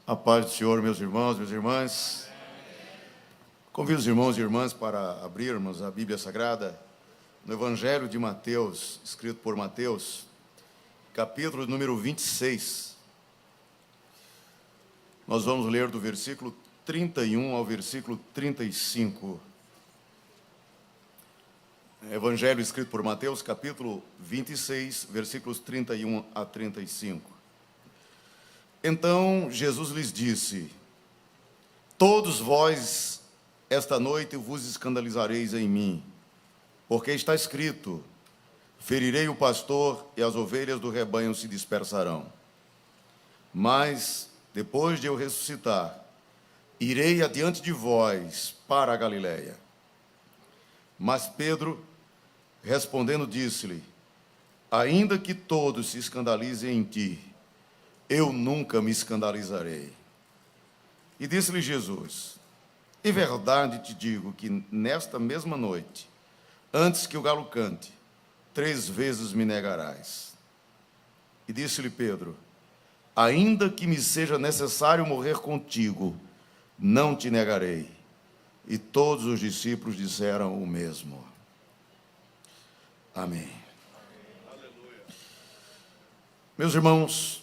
A paz do Senhor, meus irmãos, minhas irmãs. Convido os irmãos e irmãs para abrirmos a Bíblia Sagrada no Evangelho de Mateus, escrito por Mateus, capítulo número 26. Nós vamos ler do versículo 31 ao versículo 35. Evangelho escrito por Mateus, capítulo 26, versículos 31 a 35. Então Jesus lhes disse: todos vós esta noite vos escandalizareis em mim, porque está escrito: ferirei o pastor e as ovelhas do rebanho se dispersarão. Mas, depois de eu ressuscitar, irei adiante de vós para a Galiléia. Mas Pedro, respondendo, disse-lhe: ainda que todos se escandalizem em ti, eu nunca me escandalizarei. E disse-lhe Jesus: em verdade te digo que nesta mesma noite, antes que o galo cante, 3 vezes me negarás. E disse-lhe Pedro: ainda que me seja necessário morrer contigo, não te negarei. E todos os discípulos disseram o mesmo. Amém. Meus irmãos,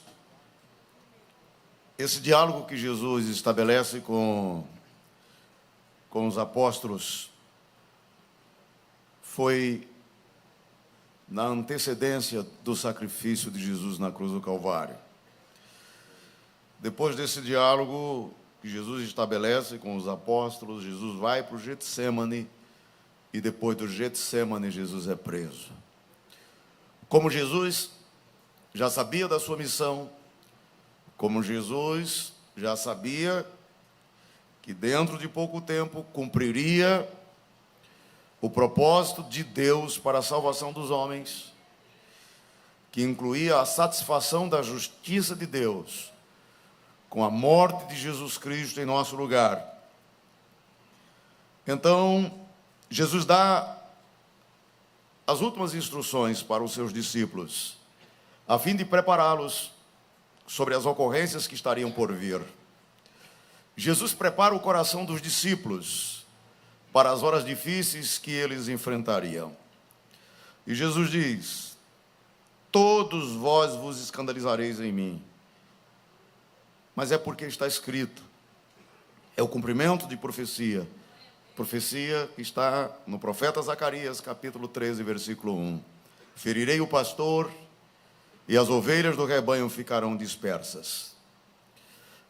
esse diálogo que Jesus estabelece com os apóstolos foi na antecedência do sacrifício de Jesus na cruz do Calvário. Depois desse diálogo que Jesus estabelece com os apóstolos, Jesus vai para o Getsêmani, e depois do Getsêmani, Jesus é preso. Como Jesus já sabia da sua missão, como Jesus já sabia que dentro de pouco tempo cumpriria o propósito de Deus para a salvação dos homens, que incluía a satisfação da justiça de Deus com a morte de Jesus Cristo em nosso lugar. Então, Jesus dá as últimas instruções para os seus discípulos, a fim de prepará-los sobre as ocorrências que estariam por vir. Jesus prepara o coração dos discípulos para as horas difíceis que eles enfrentariam. E Jesus diz: todos vós vos escandalizareis em mim. Mas é porque está escrito. É o cumprimento de profecia. Profecia que está no profeta Zacarias, capítulo 13, versículo 1. Ferirei o pastor e as ovelhas do rebanho ficarão dispersas.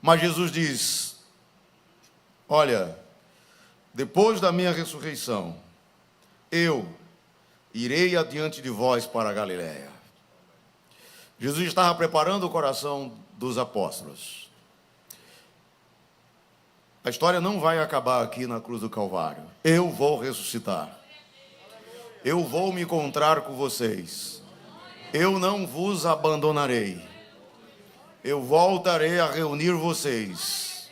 Mas Jesus diz: olha, depois da minha ressurreição, eu irei adiante de vós para a Galiléia. Jesus estava preparando o coração dos apóstolos. A história não vai acabar aqui na cruz do Calvário. Eu vou ressuscitar. Eu vou me encontrar com vocês. Eu não vos abandonarei. Eu voltarei a reunir vocês.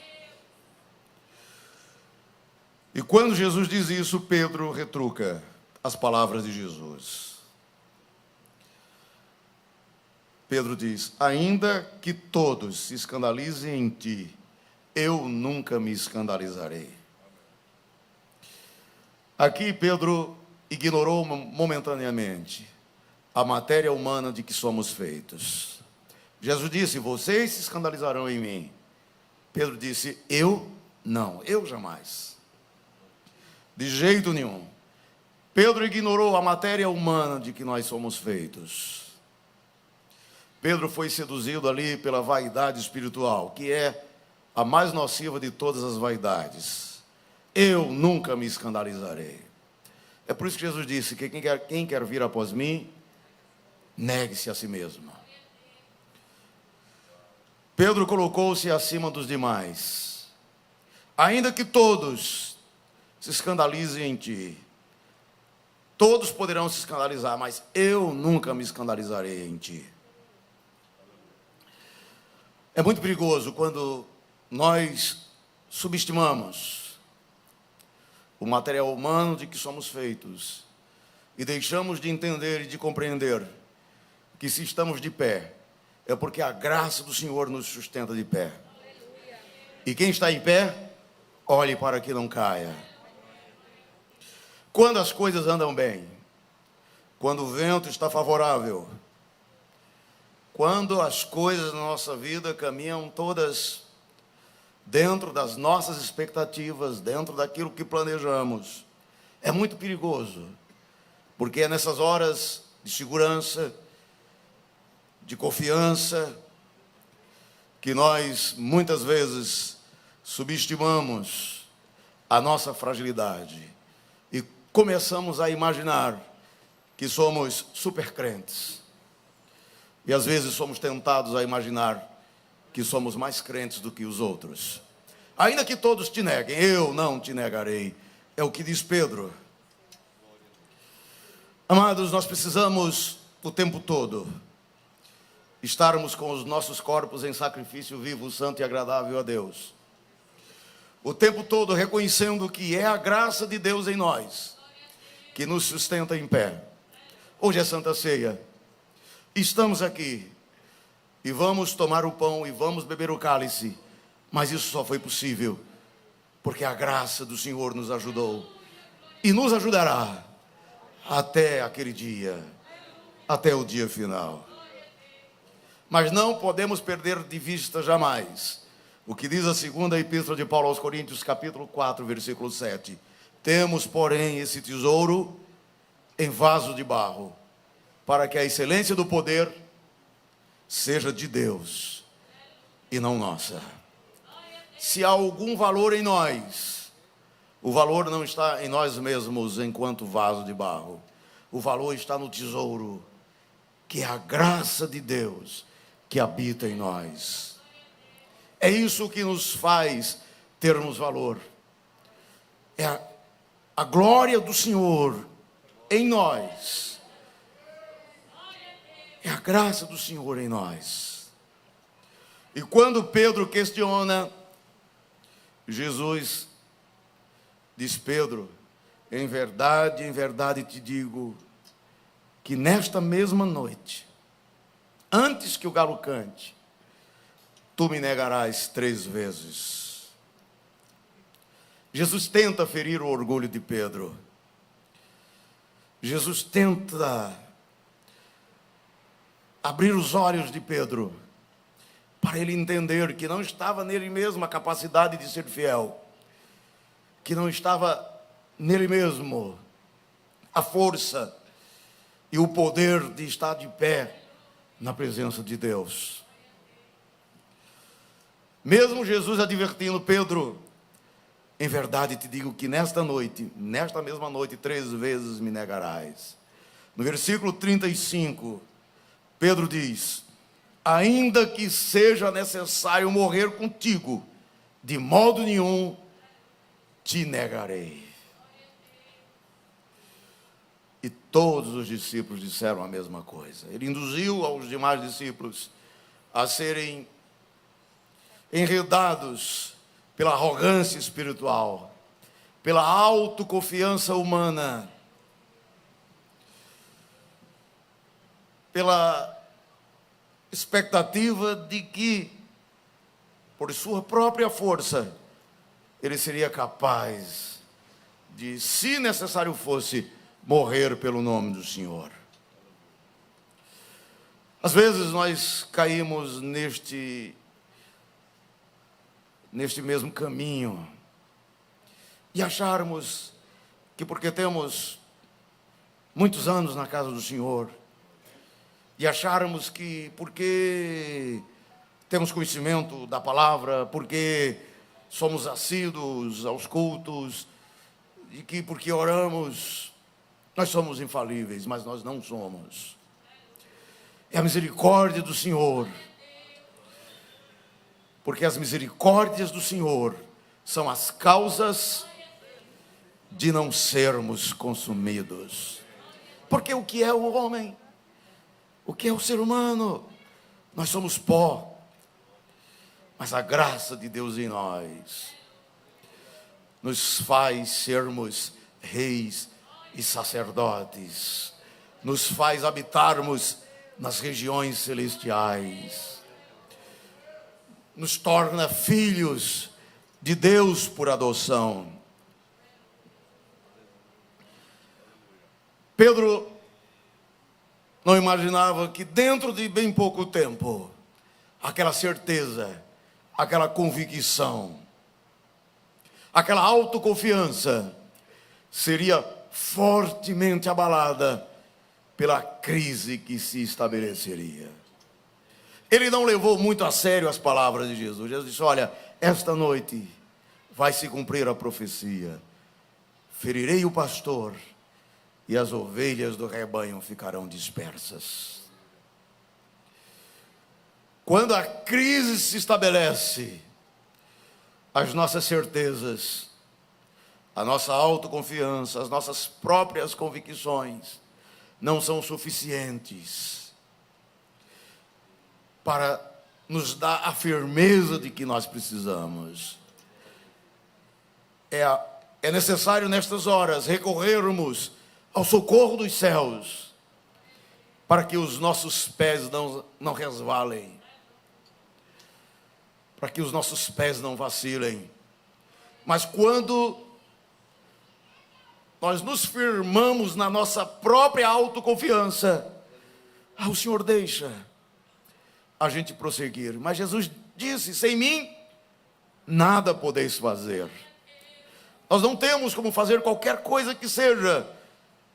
E quando Jesus diz isso, Pedro retruca as palavras de Jesus. Pedro diz: ainda que todos se escandalizem em ti, eu nunca me escandalizarei. Aqui Pedro ignorou momentaneamente a matéria humana de que somos feitos. Jesus disse: vocês se escandalizarão em mim. Pedro disse: eu não, eu jamais. De jeito nenhum. Pedro ignorou a matéria humana de que nós somos feitos. Pedro foi seduzido ali pela vaidade espiritual, que é a mais nociva de todas as vaidades. Eu nunca me escandalizarei. É por isso que Jesus disse que quem quer vir após mim, negue-se a si mesmo. Pedro colocou-se acima dos demais. Ainda que todos se escandalizem em ti, todos poderão se escandalizar, mas eu nunca me escandalizarei em ti. É muito perigoso quando nós subestimamos o material humano de que somos feitos e deixamos de entender e de compreender que se estamos de pé, é porque a graça do Senhor nos sustenta de pé. E quem está em pé, olhe para que não caia. Quando as coisas andam bem, quando o vento está favorável, quando as coisas na nossa vida caminham todas dentro das nossas expectativas, dentro daquilo que planejamos, é muito perigoso, porque é nessas horas de segurança, de confiança, que nós muitas vezes subestimamos a nossa fragilidade e começamos a imaginar que somos super crentes. E às vezes somos tentados a imaginar que somos mais crentes do que os outros. Ainda que todos te neguem, eu não te negarei. É o que diz Pedro. Amados, nós precisamos o tempo todo estarmos com os nossos corpos em sacrifício vivo, santo e agradável a Deus. O tempo todo reconhecendo que é a graça de Deus em nós que nos sustenta em pé. Hoje é Santa Ceia. Estamos aqui e vamos tomar o pão e vamos beber o cálice, mas isso só foi possível porque a graça do Senhor nos ajudou e nos ajudará até aquele dia, até o dia final. Mas não podemos perder de vista jamais o que diz a segunda epístola de Paulo aos Coríntios, capítulo 4, versículo 7. Temos, porém, esse tesouro em vaso de barro, para que a excelência do poder seja de Deus e não nossa. Se há algum valor em nós, o valor não está em nós mesmos enquanto vaso de barro. O valor está no tesouro, que é a graça de Deus que habita em nós. É isso que nos faz termos valor. É a glória do Senhor em nós. É a graça do Senhor em nós. E quando Pedro questiona, Jesus diz: Pedro, em verdade te digo, que nesta mesma noite, antes que o galo cante, tu me negarás 3 vezes. Jesus tenta ferir o orgulho de Pedro. Jesus tenta abrir os olhos de Pedro, para ele entender que não estava nele mesmo a capacidade de ser fiel, que não estava nele mesmo a força e o poder de estar de pé na presença de Deus. Mesmo Jesus advertindo Pedro: em verdade te digo que nesta mesma noite, 3 vezes me negarás. No versículo 35, Pedro diz: ainda que seja necessário morrer contigo, de modo nenhum te negarei. E todos os discípulos disseram a mesma coisa. Ele induziu aos demais discípulos a serem enredados pela arrogância espiritual, pela autoconfiança humana, pela expectativa de que, por sua própria força, ele seria capaz de, se necessário fosse, morrer pelo nome do Senhor. Às vezes nós caímos neste mesmo caminho e acharmos que porque temos muitos anos na casa do Senhor, e acharmos que porque temos conhecimento da palavra, porque somos assíduos aos cultos, e que porque oramos, nós somos infalíveis, mas nós não somos. É a misericórdia do Senhor, porque as misericórdias do Senhor são as causas de não sermos consumidos. Porque o que é o homem? O que é o ser humano? Nós somos pó, mas a graça de Deus em nós nos faz sermos reis e sacerdotes, nos faz habitarmos nas regiões celestiais, nos torna filhos de Deus por adoção. Pedro não imaginava que dentro de bem pouco tempo, aquela certeza, aquela convicção, aquela autoconfiança seria fortemente abalada pela crise que se estabeleceria. Ele não levou muito a sério as palavras de Jesus. Jesus disse: olha, esta noite vai se cumprir a profecia. Ferirei o pastor e as ovelhas do rebanho ficarão dispersas. Quando a crise se estabelece, as nossas certezas, a nossa autoconfiança, as nossas próprias convicções não são suficientes para nos dar a firmeza de que nós precisamos. É necessário nestas horas recorrermos ao socorro dos céus, para que os nossos pés não resvalem, para que os nossos pés não vacilem. Mas quando nós nos firmamos na nossa própria autoconfiança, o Senhor deixa a gente prosseguir. Mas Jesus disse: sem mim nada podeis fazer. Nós não temos como fazer qualquer coisa que seja,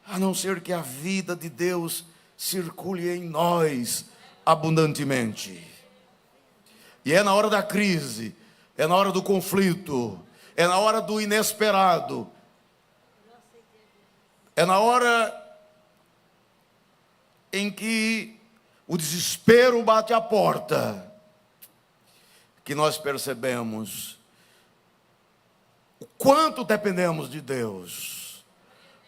a não ser que a vida de Deus circule em nós abundantemente. E é na hora da crise, é na hora do conflito, é na hora do inesperado, é na hora em que o desespero bate à porta, que nós percebemos o quanto dependemos de Deus,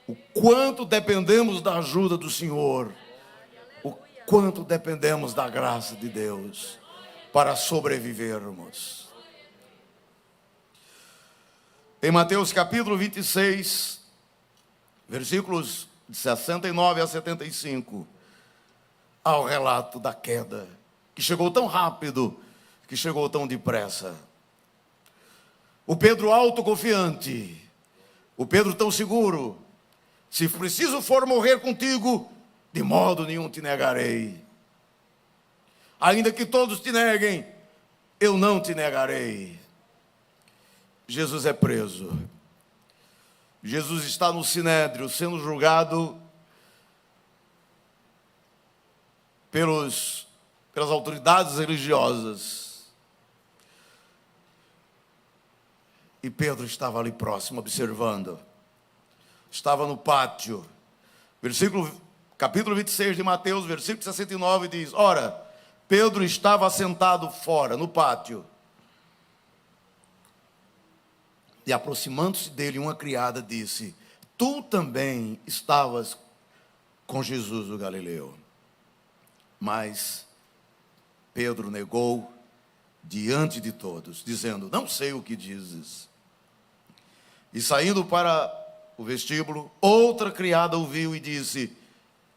o quanto dependemos da ajuda do Senhor, o quanto dependemos da graça de Deus para sobrevivermos. Em Mateus capítulo 26, versículos de 69 a 75, há o relato da queda, que chegou tão rápido, que chegou tão depressa. O Pedro autoconfiante, o Pedro tão seguro: se preciso for morrer contigo, de modo nenhum te negarei. Ainda que todos te neguem, eu não te negarei. Jesus é preso. Jesus está no Sinédrio, sendo julgado pelas autoridades religiosas. E Pedro estava ali próximo, observando. Estava no pátio. Capítulo 26 de Mateus, versículo 69 diz: ora, Pedro estava sentado fora, no pátio. E aproximando-se dele, uma criada disse: tu também estavas com Jesus o Galileu. Mas Pedro negou diante de todos, dizendo: não sei o que dizes. E saindo para o vestíbulo, outra criada o viu e disse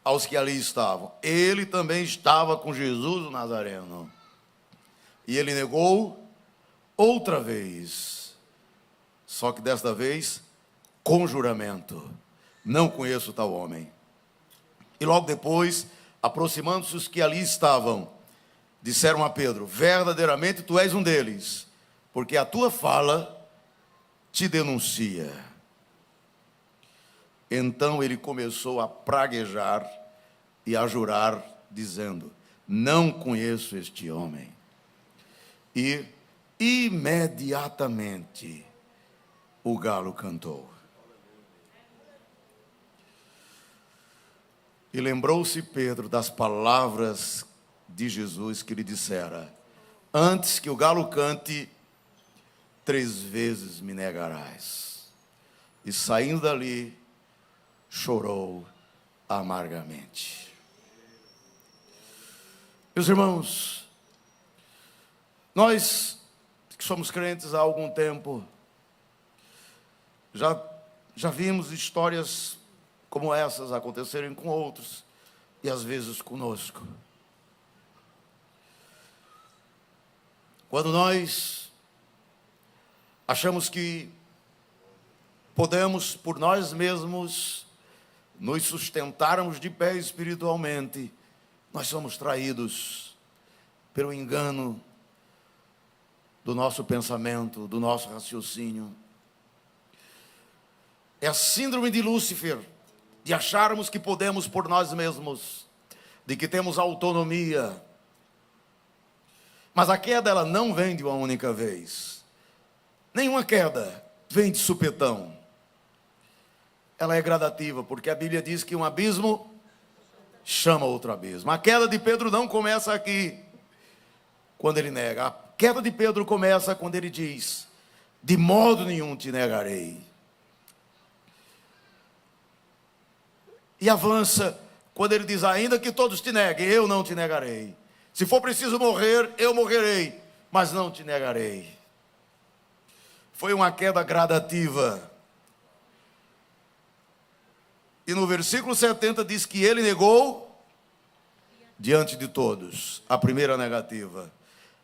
aos que ali estavam: ele também estava com Jesus o Nazareno. E ele negou outra vez, só que desta vez com juramento: não conheço tal homem. E logo depois, aproximando-se os que ali estavam, disseram a Pedro: verdadeiramente tu és um deles, porque a tua fala te denuncia. Então ele começou a praguejar e a jurar, dizendo: não conheço este homem. E imediatamente o galo cantou. E lembrou-se Pedro das palavras de Jesus que lhe dissera: antes que o galo cante, 3 vezes me negarás. E saindo dali, chorou amargamente. Meus irmãos, nós que somos crentes há algum tempo, já vimos histórias como essas acontecerem com outros, e às vezes conosco. Quando nós Achamos que podemos, por nós mesmos, nos sustentarmos de pé espiritualmente. Nós somos traídos pelo engano do nosso pensamento, do nosso raciocínio. É a síndrome de Lúcifer, de acharmos que podemos por nós mesmos, de que temos autonomia. Mas a queda, ela não vem de uma única vez. Nenhuma queda vem de supetão. Ela é gradativa, porque a Bíblia diz que um abismo chama outro abismo. A queda de Pedro não começa aqui, quando ele nega. A queda de Pedro começa quando ele diz: de modo nenhum te negarei. E avança quando ele diz: ainda que todos te neguem, eu não te negarei. Se for preciso morrer, eu morrerei, mas não te negarei. Foi uma queda gradativa. E no versículo 70 diz que ele negou diante de todos. A primeira negativa.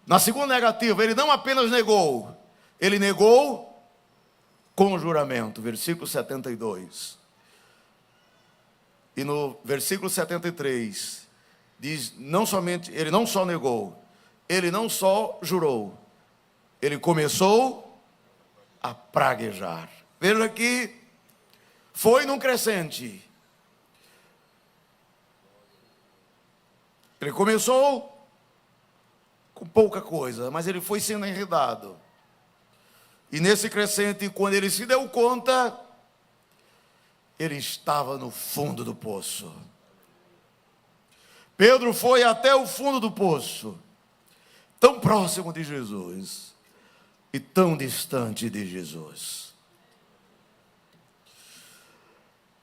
Na segunda negativa, ele não apenas negou, ele negou com juramento. Versículo 72. E no versículo 73, diz, ele não só negou, ele não só jurou, ele começou a praguejar. Veja que foi num crescente. Ele começou com pouca coisa, mas ele foi sendo enredado. E nesse crescente, quando ele se deu conta, ele estava no fundo do poço. Pedro foi até o fundo do poço, tão próximo de Jesus e tão distante de Jesus.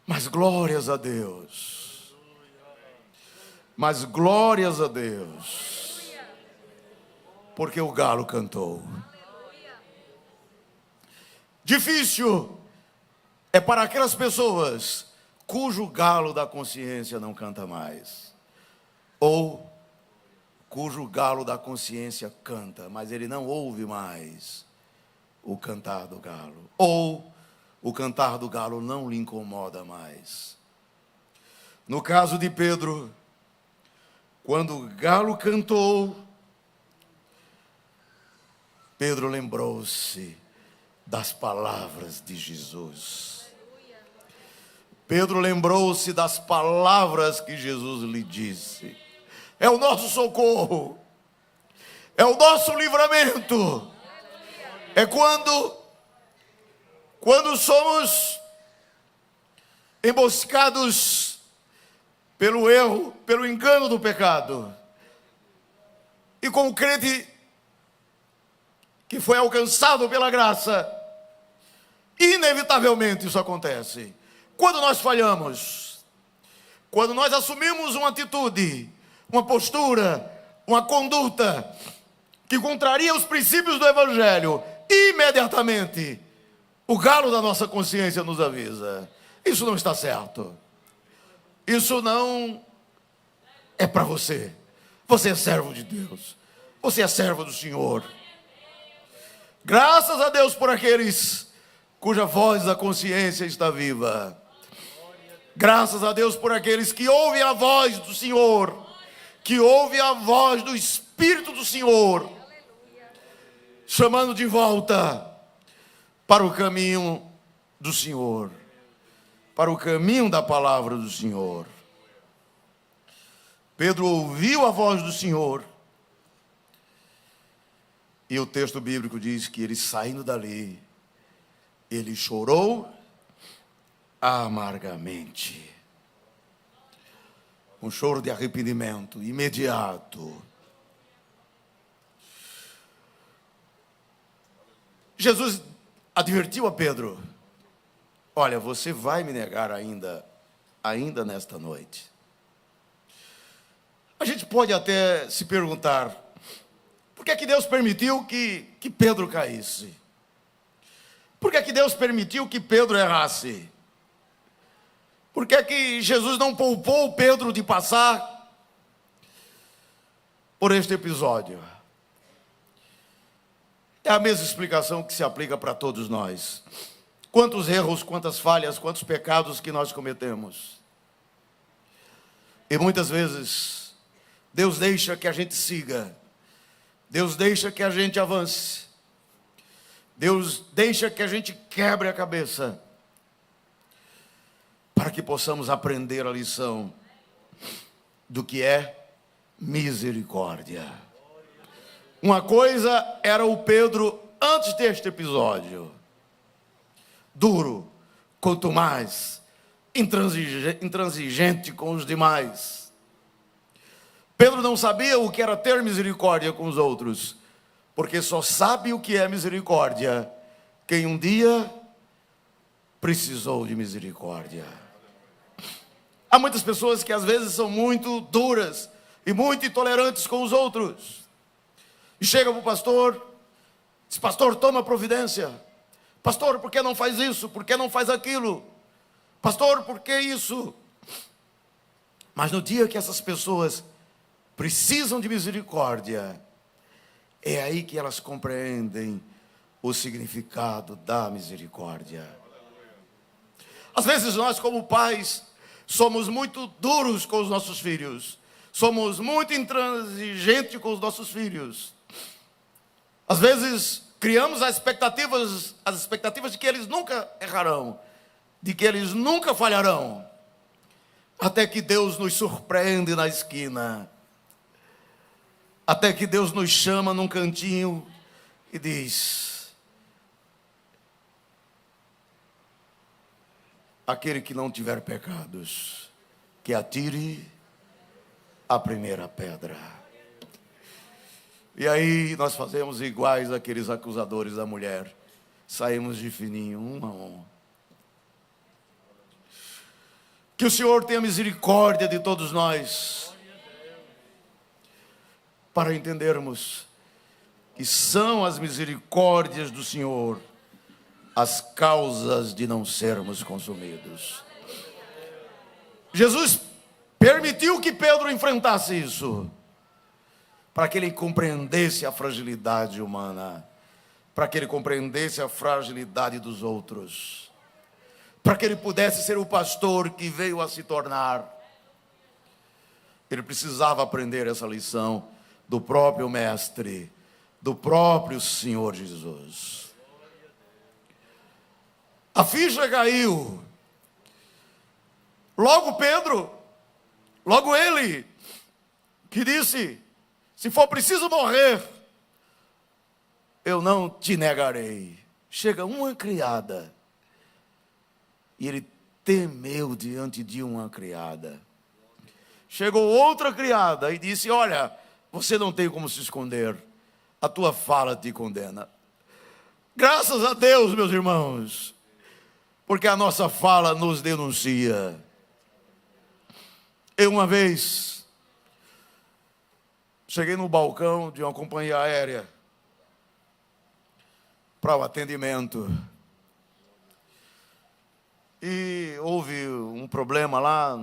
Mas glórias a Deus. Mas glórias a Deus. Porque o galo cantou. Difícil é para aquelas pessoas cujo galo da consciência não canta mais. Ou cujo galo da consciência canta, mas ele não ouve mais o cantar do galo. Ou o cantar do galo não lhe incomoda mais. No caso de Pedro, quando o galo cantou, Pedro lembrou-se das palavras de Jesus. Pedro lembrou-se das palavras que Jesus lhe disse. É o nosso socorro, é o nosso livramento. É quando somos emboscados pelo erro, pelo engano do pecado. E com o crente que foi alcançado pela graça, inevitavelmente isso acontece. Quando nós falhamos, quando nós assumimos uma atitude, uma postura, uma conduta que contraria os princípios do Evangelho, imediatamente o galo da nossa consciência nos avisa: isso não está certo, isso não é para você. Você é servo de Deus, você é servo do Senhor. Graças a Deus por aqueles cuja voz da consciência está viva. Graças a Deus por aqueles que ouvem a voz do Senhor, que ouvem a voz do Espírito do Senhor, chamando de volta para o caminho do Senhor, para o caminho da palavra do Senhor. Pedro ouviu a voz do Senhor, e o texto bíblico diz que ele, saindo dali, ele chorou amargamente. Um choro de arrependimento imediato. Jesus advertiu a Pedro: olha, você vai me negar ainda nesta noite. A gente pode até se perguntar: por que Deus permitiu que Pedro caísse? Por que Deus permitiu que Pedro errasse? Por que Jesus não poupou Pedro de passar por este episódio? É a mesma explicação que se aplica para todos nós. Quantos erros, quantas falhas, quantos pecados que nós cometemos. E muitas vezes, Deus deixa que a gente siga. Deus deixa que a gente avance. Deus deixa que a gente quebre a cabeça. Para que possamos aprender a lição do que é misericórdia. Uma coisa era o Pedro antes deste episódio. Duro, contumaz, intransigente com os demais. Pedro não sabia o que era ter misericórdia com os outros, porque só sabe o que é misericórdia quem um dia precisou de misericórdia. Há muitas pessoas que às vezes são muito duras e muito intolerantes com os outros. E chega para o pastor, diz: pastor, toma providência. Pastor, por que não faz isso? Por que não faz aquilo? Pastor, por que isso? Mas no dia que essas pessoas precisam de misericórdia, é aí que elas compreendem o significado da misericórdia. Às vezes nós, como pais, somos muito duros com os nossos filhos. Somos muito intransigentes com os nossos filhos. Às vezes criamos as expectativas de que eles nunca errarão, de que eles nunca falharão, até que Deus nos surpreende na esquina, até que Deus nos chama num cantinho e diz: aquele que não tiver pecados, que atire a primeira pedra. E aí nós fazemos iguais àqueles acusadores da mulher. Saímos de fininho, um a um. Que o Senhor tenha misericórdia de todos nós, para entendermos que são as misericórdias do Senhor as causas de não sermos consumidos. Jesus permitiu que Pedro enfrentasse isso, para que ele compreendesse a fragilidade humana, para que ele compreendesse a fragilidade dos outros, para que ele pudesse ser o pastor que veio a se tornar. Ele precisava aprender essa lição do próprio Mestre, do próprio Senhor Jesus. A ficha caiu. Logo Pedro, logo ele, que disse: se for preciso morrer, eu não te negarei. Chega uma criada, e ele temeu diante de uma criada. Chegou outra criada e disse: olha, você não tem como se esconder, a tua fala te condena. Graças a Deus, meus irmãos, porque a nossa fala nos denuncia. Eu uma vez cheguei no balcão de uma companhia aérea para o atendimento. E houve um problema lá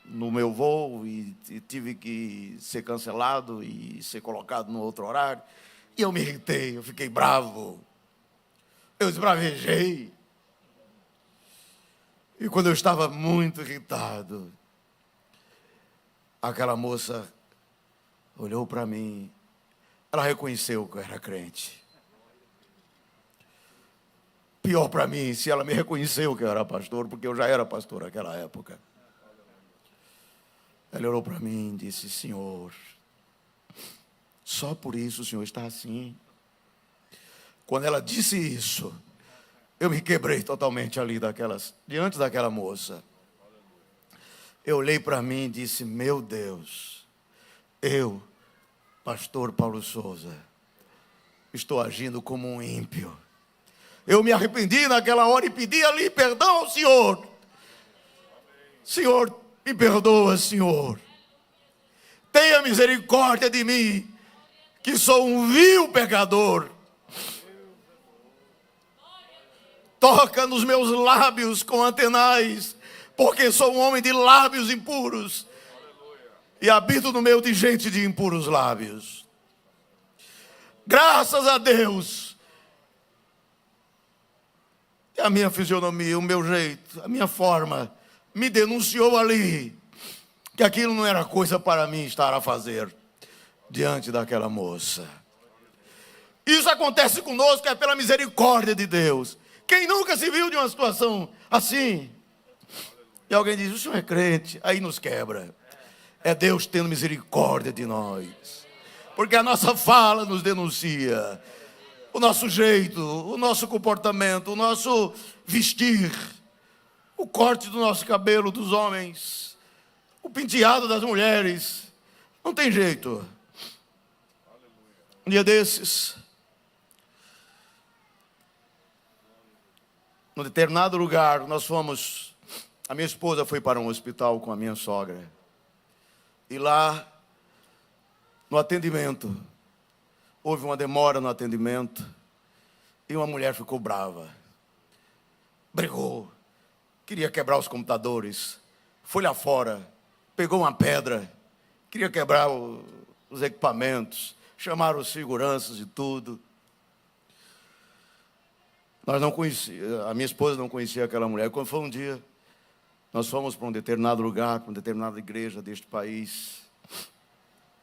no meu voo e tive que ser cancelado e ser colocado no outro horário. E eu me irritei, eu fiquei bravo. Eu esbravejei. E quando eu estava muito irritado, aquela moça olhou para mim, ela reconheceu que eu era crente. Pior para mim, se ela me reconheceu que eu era pastor, porque eu já era pastor naquela época. Ela olhou para mim e disse: Senhor, só por isso o Senhor está assim. Quando ela disse isso, eu me quebrei totalmente ali diante daquela moça. Eu olhei para mim e disse: meu Deus, eu, pastor Paulo Souza, estou agindo como um ímpio. Eu me arrependi naquela hora e pedi ali perdão ao Senhor. Senhor, me perdoa, Senhor. Tenha misericórdia de mim, que sou um vil pecador. Toca nos meus lábios com antenais, porque sou um homem de lábios impuros. E habito no meio de gente de impuros lábios. Graças a Deus A minha fisionomia, o meu jeito, a minha forma, me denunciou ali que aquilo não era coisa para mim estar a fazer diante daquela moça. Isso acontece conosco é pela misericórdia de Deus. Quem nunca se viu de uma situação assim? E alguém diz, o senhor é crente, aí nos quebra. É Deus tendo misericórdia de nós. Porque a nossa fala nos denuncia. O nosso jeito, o nosso comportamento, o nosso vestir, o corte do nosso cabelo dos homens, o penteado das mulheres. Não tem jeito. Um dia desses, num determinado lugar, a minha esposa foi para um hospital com a minha sogra. E lá, no atendimento, houve uma demora no atendimento e uma mulher ficou brava. Brigou, queria quebrar os computadores, foi lá fora, pegou uma pedra, queria quebrar os equipamentos, chamaram os seguranças e tudo. Nós não conhecíamos, a minha esposa não conhecia aquela mulher. Quando foi um dia, nós fomos para um determinado lugar, para uma determinada igreja deste país.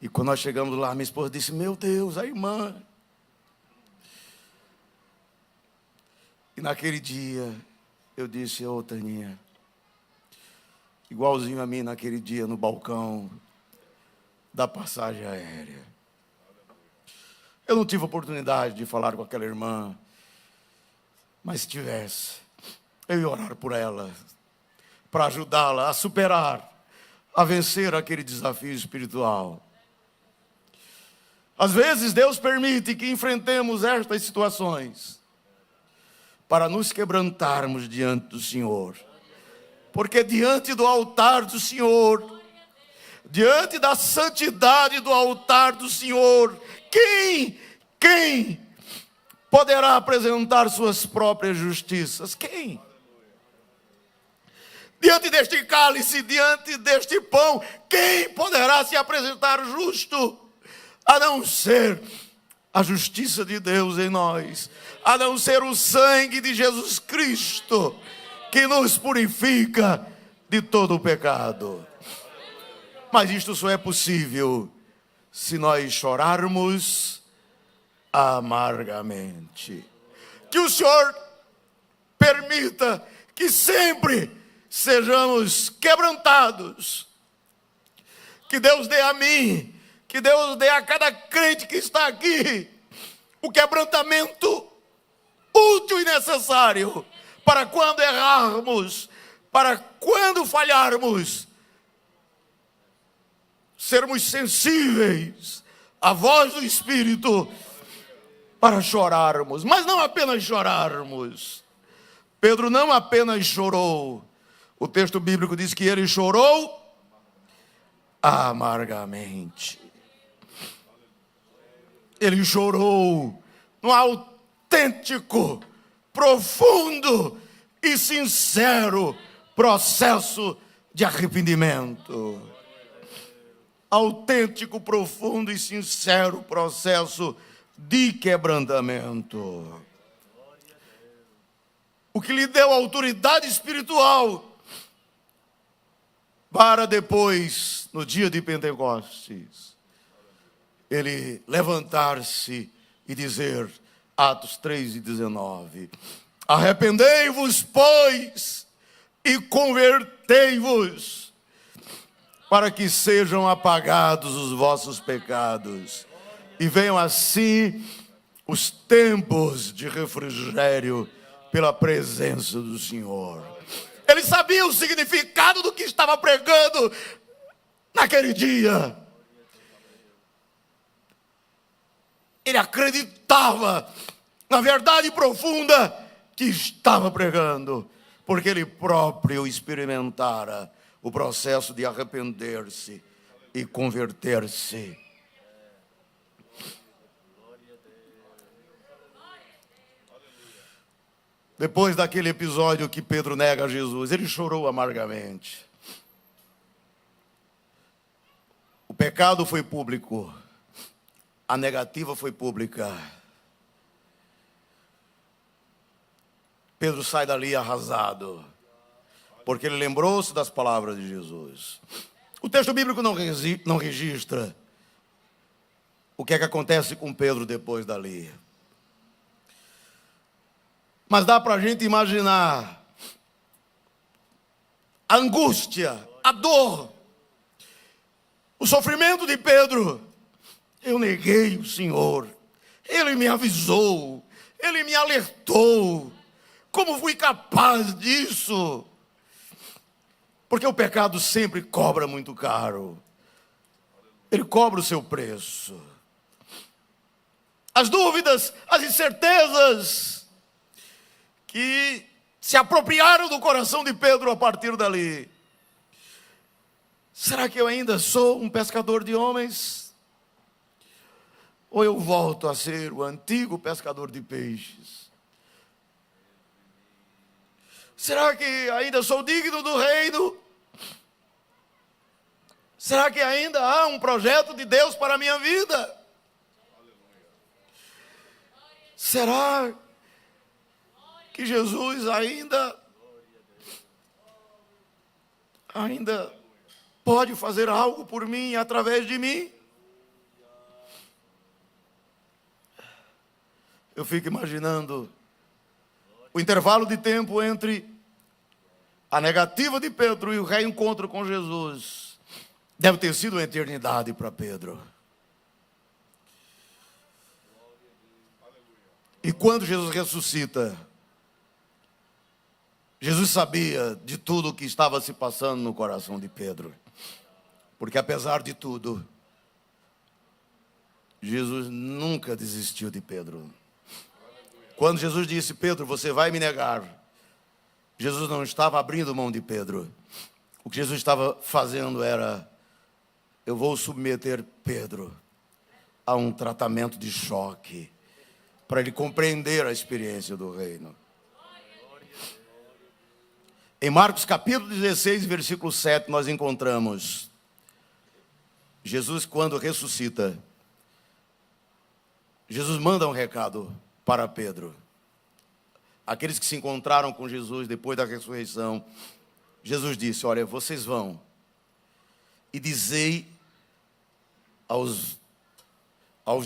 E quando nós chegamos lá, minha esposa disse, meu Deus, a irmã. E naquele dia, eu disse, ô Taninha, igualzinho a mim naquele dia no balcão da passagem aérea. Eu não tive oportunidade de falar com aquela irmã, mas se tivesse, eu ia orar por ela, para ajudá-la a superar, a vencer aquele desafio espiritual. Às vezes Deus permite que enfrentemos estas situações para nos quebrantarmos diante do Senhor. Porque diante do altar do Senhor, diante da santidade do altar do Senhor, quem poderá apresentar suas próprias justiças? Quem? Diante deste cálice, diante deste pão, quem poderá se apresentar justo? A não ser a justiça de Deus em nós, a não ser o sangue de Jesus Cristo, que nos purifica de todo o pecado. Mas isto só é possível se nós chorarmos amargamente. Que o Senhor permita que sempre sejamos quebrantados. Que Deus dê a mim, que Deus dê a cada crente que está aqui o quebrantamento útil e necessário para quando errarmos, para quando falharmos, sermos sensíveis à voz do Espírito para chorarmos, mas não apenas chorarmos. Pedro não apenas chorou, o texto bíblico diz que ele chorou amargamente. Ele chorou no autêntico, profundo e sincero processo de arrependimento. Autêntico, profundo e sincero processo de quebrantamento. O que lhe deu autoridade espiritual para depois, no dia de Pentecostes, ele levantar-se e dizer, Atos 3:19, arrependei-vos, pois, e convertei-vos, para que sejam apagados os vossos pecados, e venham assim os tempos de refrigério pela presença do Senhor. Ele sabia o significado do que estava pregando naquele dia. Ele acreditava na verdade profunda que estava pregando, porque ele próprio experimentara o processo de arrepender-se e converter-se. Depois daquele episódio que Pedro nega Jesus, ele chorou amargamente. O pecado foi público, a negativa foi pública. Pedro sai dali arrasado, porque ele lembrou-se das palavras de Jesus. O texto bíblico não registra o que é que acontece com Pedro depois dali. Mas dá para a gente imaginar a angústia, a dor, o sofrimento de Pedro. Eu neguei o Senhor, Ele me avisou, Ele me alertou. Como fui capaz disso? Porque o pecado sempre cobra muito caro. Ele cobra o seu preço. As dúvidas, as incertezas que se apropriaram do coração de Pedro a partir dali. Será que eu ainda sou um pescador de homens? Ou eu volto a ser o antigo pescador de peixes? Será que ainda sou digno do reino? Será que ainda há um projeto de Deus para a minha vida? Será que Jesus ainda pode fazer algo por mim, através de mim? Eu fico imaginando o intervalo de tempo entre a negativa de Pedro e o reencontro com Jesus. Deve ter sido uma eternidade para Pedro. E quando Jesus ressuscita, Jesus sabia de tudo o que estava se passando no coração de Pedro. Porque apesar de tudo, Jesus nunca desistiu de Pedro. Quando Jesus disse: Pedro, você vai me negar, Jesus não estava abrindo mão de Pedro. O que Jesus estava fazendo era: eu vou submeter Pedro a um tratamento de choque, para ele compreender a experiência do reino. Em Marcos capítulo 16, versículo 7, nós encontramos Jesus quando ressuscita. Jesus manda um recado para Pedro. Aqueles que se encontraram com Jesus depois da ressurreição, Jesus disse: olha, vocês vão e dizei aos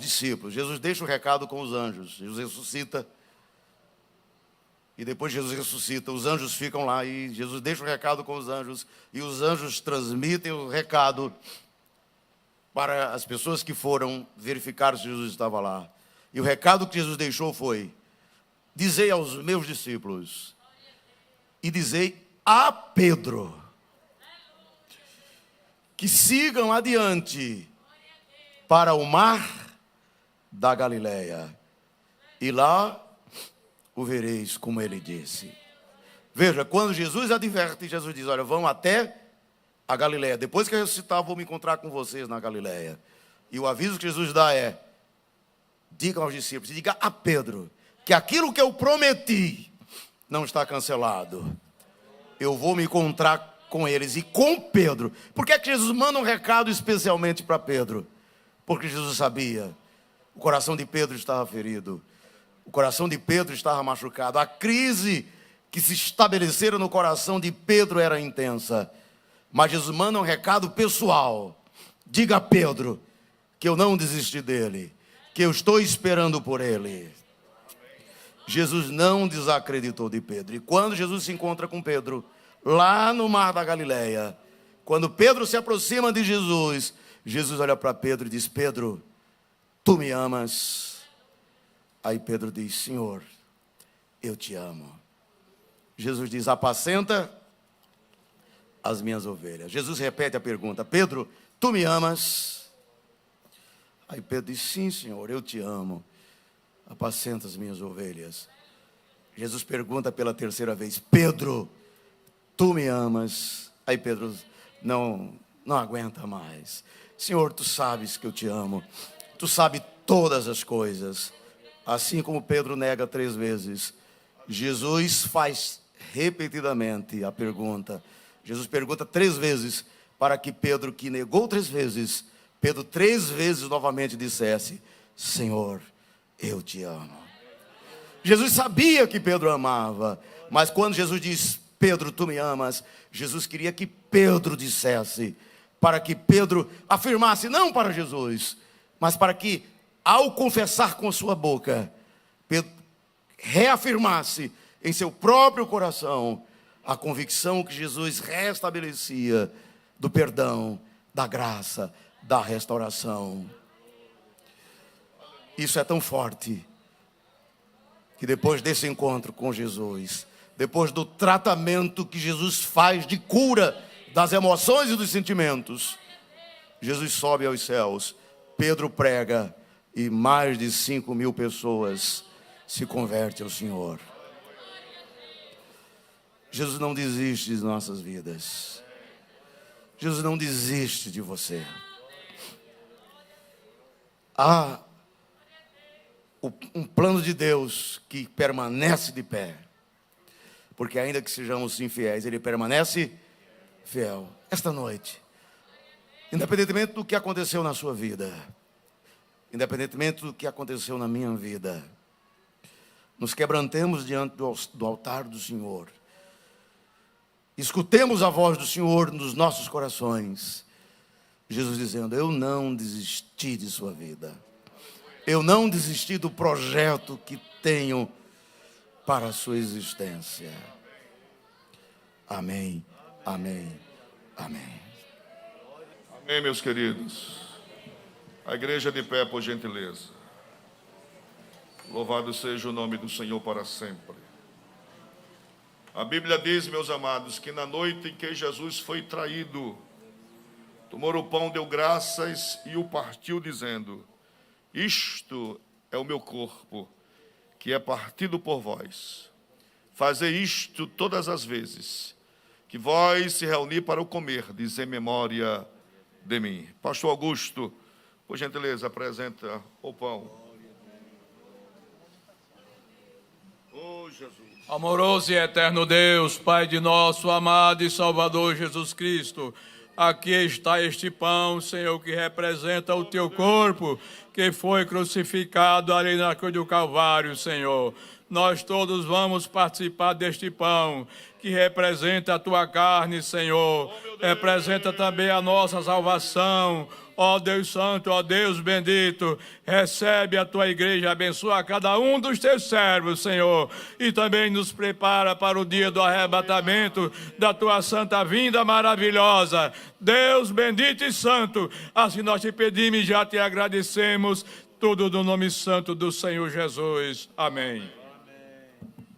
discípulos. Jesus deixa o recado com os anjos. Jesus ressuscita. E depois Jesus ressuscita, os anjos ficam lá e Jesus deixa o recado com os anjos. E os anjos transmitem o recado para as pessoas que foram verificar se Jesus estava lá. E o recado que Jesus deixou foi: dizei aos meus discípulos e dizei a Pedro que sigam adiante para o mar da Galileia, e lá o vereis, como ele disse. Veja, quando Jesus adverte, Jesus diz: olha, vão até a Galileia. Depois que eu ressuscitar, vou me encontrar com vocês na Galileia. E o aviso que Jesus dá é: diga aos discípulos, diga a Pedro, que aquilo que eu prometi não está cancelado. Eu vou me encontrar com eles e com Pedro. Por que é que Jesus manda um recado especialmente para Pedro? Porque Jesus sabia, o coração de Pedro estava ferido. O coração de Pedro estava machucado. A crise que se estabelecera no coração de Pedro era intensa. Mas Jesus manda um recado pessoal. Diga a Pedro que eu não desisti dele, que eu estou esperando por ele. Jesus não desacreditou de Pedro. E quando Jesus se encontra com Pedro, lá no mar da Galileia, quando Pedro se aproxima de Jesus, Jesus olha para Pedro e diz: Pedro, tu me amas? Aí Pedro diz: Senhor, eu te amo. Jesus diz: apacenta as minhas ovelhas. Jesus repete a pergunta: Pedro, tu me amas? Aí Pedro diz: sim, Senhor, eu te amo. Apacenta as minhas ovelhas. Jesus pergunta pela terceira vez: Pedro, tu me amas? Aí Pedro não aguenta mais. Senhor, tu sabes que eu te amo. Tu sabes todas as coisas. Assim como Pedro nega 3 vezes, Jesus faz repetidamente a pergunta. Jesus pergunta 3 vezes para que Pedro, que negou 3 vezes, Pedro 3 vezes novamente dissesse: Senhor, eu te amo. Jesus sabia que Pedro amava, mas quando Jesus diz: Pedro, tu me amas, Jesus queria que Pedro dissesse, para que Pedro afirmasse, não para Jesus, mas para que, ao confessar com sua boca, Pedro reafirmasse em seu próprio coração a convicção que Jesus restabelecia do perdão, da graça, da restauração. Isso é tão forte que depois desse encontro com Jesus, depois do tratamento que Jesus faz de cura das emoções e dos sentimentos, Jesus sobe aos céus, Pedro prega e mais de 5.000 pessoas se convertem ao Senhor. Jesus não desiste de nossas vidas. Jesus não desiste de você. Há um plano de Deus que permanece de pé. Porque ainda que sejamos infiéis, Ele permanece fiel. Esta noite, independentemente do que aconteceu na sua vida, independentemente do que aconteceu na minha vida, nos quebrantemos diante do altar do Senhor. Escutemos a voz do Senhor nos nossos corações. Jesus dizendo: eu não desisti de sua vida. Eu não desisti do projeto que tenho para a sua existência. Amém, amém, amém. Amém, meus queridos. A igreja de pé, por gentileza. Louvado seja o nome do Senhor para sempre. A Bíblia diz, meus amados, que na noite em que Jesus foi traído, tomou o pão, deu graças e o partiu, dizendo: isto é o meu corpo, que é partido por vós. Fazei isto todas as vezes que vós se reunir para o comer, diz em memória de mim. Pastor Augusto, por gentileza, apresenta o pão. Oh, Jesus. Amoroso e eterno Deus, Pai de nosso amado e Salvador Jesus Cristo, aqui está este pão, Senhor, que representa o teu corpo, que foi crucificado ali na cruz do Calvário, Senhor. Nós todos vamos participar deste pão, que representa a tua carne, Senhor. Representa também a nossa salvação. Ó Deus Santo, ó Deus bendito, recebe a tua igreja, abençoa cada um dos teus servos, Senhor, e também nos prepara para o dia do arrebatamento da tua santa vinda maravilhosa. Deus bendito e santo, assim nós te pedimos e já te agradecemos, tudo no nome santo do Senhor Jesus. Amém.